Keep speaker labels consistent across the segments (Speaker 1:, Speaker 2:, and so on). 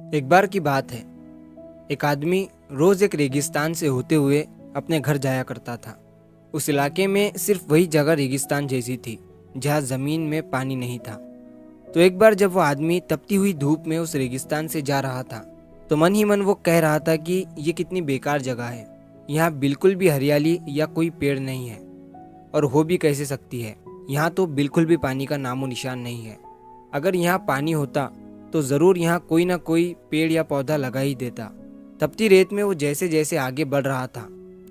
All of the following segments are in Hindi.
Speaker 1: एक बार की बात है, एक आदमी रोज एक रेगिस्तान से होते हुए अपने घर जाया करता था। उस इलाके में सिर्फ वही जगह रेगिस्तान जैसी थी जहाँ जमीन में पानी नहीं था। तो एक बार जब वो आदमी तपती हुई धूप में उस रेगिस्तान से जा रहा था, तो मन ही मन वो कह रहा था कि ये कितनी बेकार जगह है। यहाँ बिल्कुल भी हरियाली या कोई पेड़ नहीं है, और हो भी कैसे सकती है। यहाँ तो बिल्कुल भी पानी का नामो निशान नहीं है। अगर यहाँ पानी होता तो ज़रूर यहाँ कोई ना कोई पेड़ या पौधा लगा ही देता। तपती रेत में वो जैसे जैसे आगे बढ़ रहा था,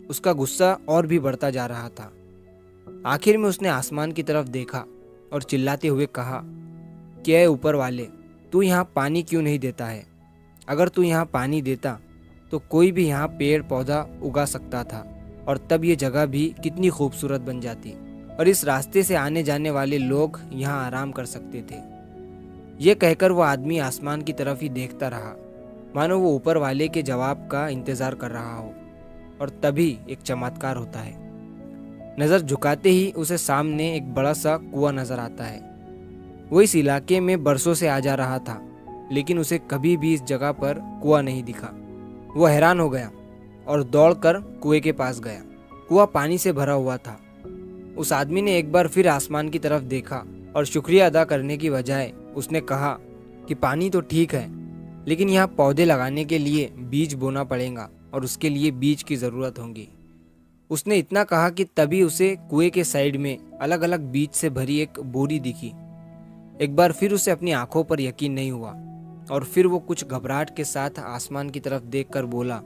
Speaker 1: उसका गुस्सा और भी बढ़ता जा रहा था। आखिर में उसने आसमान की तरफ देखा और चिल्लाते हुए कहा कि ऐ ऊपर वाले, तू यहाँ पानी क्यों नहीं देता है? अगर तू यहाँ पानी देता तो कोई भी यहाँ पेड़ पौधा उगा सकता था, और तब ये जगह भी कितनी खूबसूरत बन जाती, और इस रास्ते से आने जाने वाले लोग यहाँ आराम कर सकते थे। ये कहकर वो आदमी आसमान की तरफ ही देखता रहा, मानो वो ऊपर वाले के जवाब का इंतजार कर रहा हो। और तभी एक चमत्कार होता है। नज़र झुकाते ही उसे सामने एक बड़ा सा कुआं नजर आता है। वो इस इलाके में बरसों से आ जा रहा था, लेकिन उसे कभी भी इस जगह पर कुआं नहीं दिखा। वो हैरान हो गया और दौड़कर कुएं के पास गया। कुआं पानी से भरा हुआ था। उस आदमी ने एक बार फिर आसमान की तरफ देखा और शुक्रिया अदा करने की बजाय उसने कहा कि पानी तो ठीक है, लेकिन यहाँ पौधे लगाने के लिए बीज बोना पड़ेगा और उसके लिए बीज की ज़रूरत होगी। उसने इतना कहा कि तभी उसे कुएं के साइड में अलग अलग बीज से भरी एक बोरी दिखी। एक बार फिर उसे अपनी आंखों पर यकीन नहीं हुआ, और फिर वो कुछ घबराहट के साथ आसमान की तरफ देखकर बोला,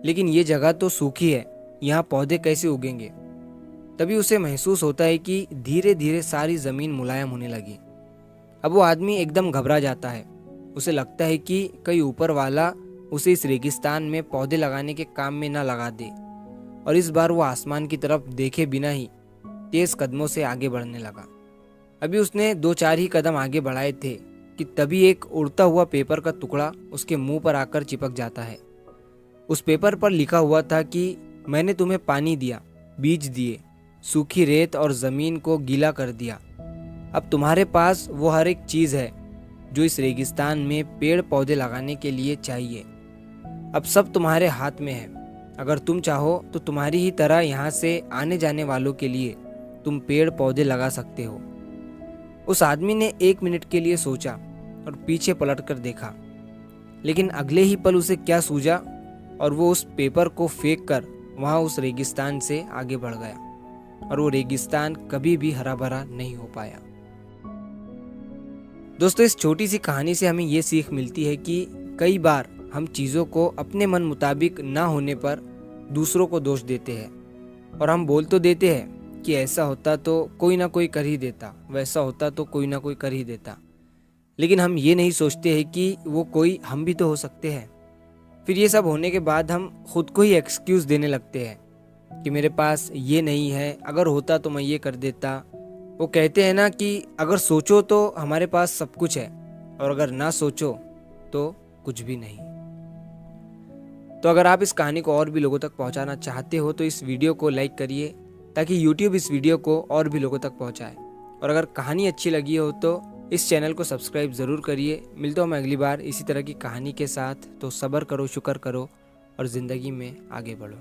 Speaker 1: लेकिन ये जगह तो सूखी है, यहाँ पौधे कैसे उगेंगे? तभी उसे महसूस होता है कि धीरे धीरे सारी ज़मीन मुलायम होने लगी। अब वो आदमी एकदम घबरा जाता है। उसे लगता है कि कहीं ऊपर वाला उसे इस रेगिस्तान में पौधे लगाने के काम में ना लगा दे, और इस बार वो आसमान की तरफ देखे बिना ही तेज कदमों से आगे बढ़ने लगा। अभी उसने 2-4 ही कदम आगे बढ़ाए थे कि तभी एक उड़ता हुआ पेपर का टुकड़ा उसके मुंह पर आकर चिपक जाता है। उस पेपर पर लिखा हुआ था कि मैंने तुम्हें पानी दिया, बीज दिए, सूखी रेत और ज़मीन को गीला कर दिया। अब तुम्हारे पास वो हर एक चीज़ है जो इस रेगिस्तान में पेड़ पौधे लगाने के लिए चाहिए। अब सब तुम्हारे हाथ में है। अगर तुम चाहो तो तुम्हारी ही तरह यहाँ से आने जाने वालों के लिए तुम पेड़ पौधे लगा सकते हो। उस आदमी ने 1 मिनट के लिए सोचा और पीछे पलटकर देखा, लेकिन अगले ही पल उसे क्या सूझा और वो उस पेपर को फेंक कर वहाँ उस रेगिस्तान से आगे बढ़ गया, और वो रेगिस्तान कभी भी हरा भरा नहीं हो पाया। दोस्तों, इस छोटी सी कहानी से हमें ये सीख मिलती है कि कई बार हम चीज़ों को अपने मन मुताबिक ना होने पर दूसरों को दोष देते हैं, और हम बोल तो देते हैं कि ऐसा होता तो कोई ना कोई कर ही देता, वैसा होता तो कोई ना कोई कर ही देता, लेकिन हम ये नहीं सोचते हैं कि वो कोई हम भी तो हो सकते हैं। फिर ये सब होने के बाद हम खुद को ही एक्सक्यूज़ देने लगते हैं कि मेरे पास ये नहीं है, अगर होता तो मैं ये कर देता। वो कहते हैं ना कि अगर सोचो तो हमारे पास सब कुछ है, और अगर ना सोचो तो कुछ भी नहीं। तो अगर आप इस कहानी को और भी लोगों तक पहुंचाना चाहते हो तो इस वीडियो को लाइक करिए, ताकि YouTube इस वीडियो को और भी लोगों तक पहुंचाए। और अगर कहानी अच्छी लगी हो तो इस चैनल को सब्सक्राइब ज़रूर करिए। मिलता हूँ मैं अगली बार इसी तरह की कहानी के साथ। तो सब्र करो, शुक्र करो और ज़िंदगी में आगे बढ़ो।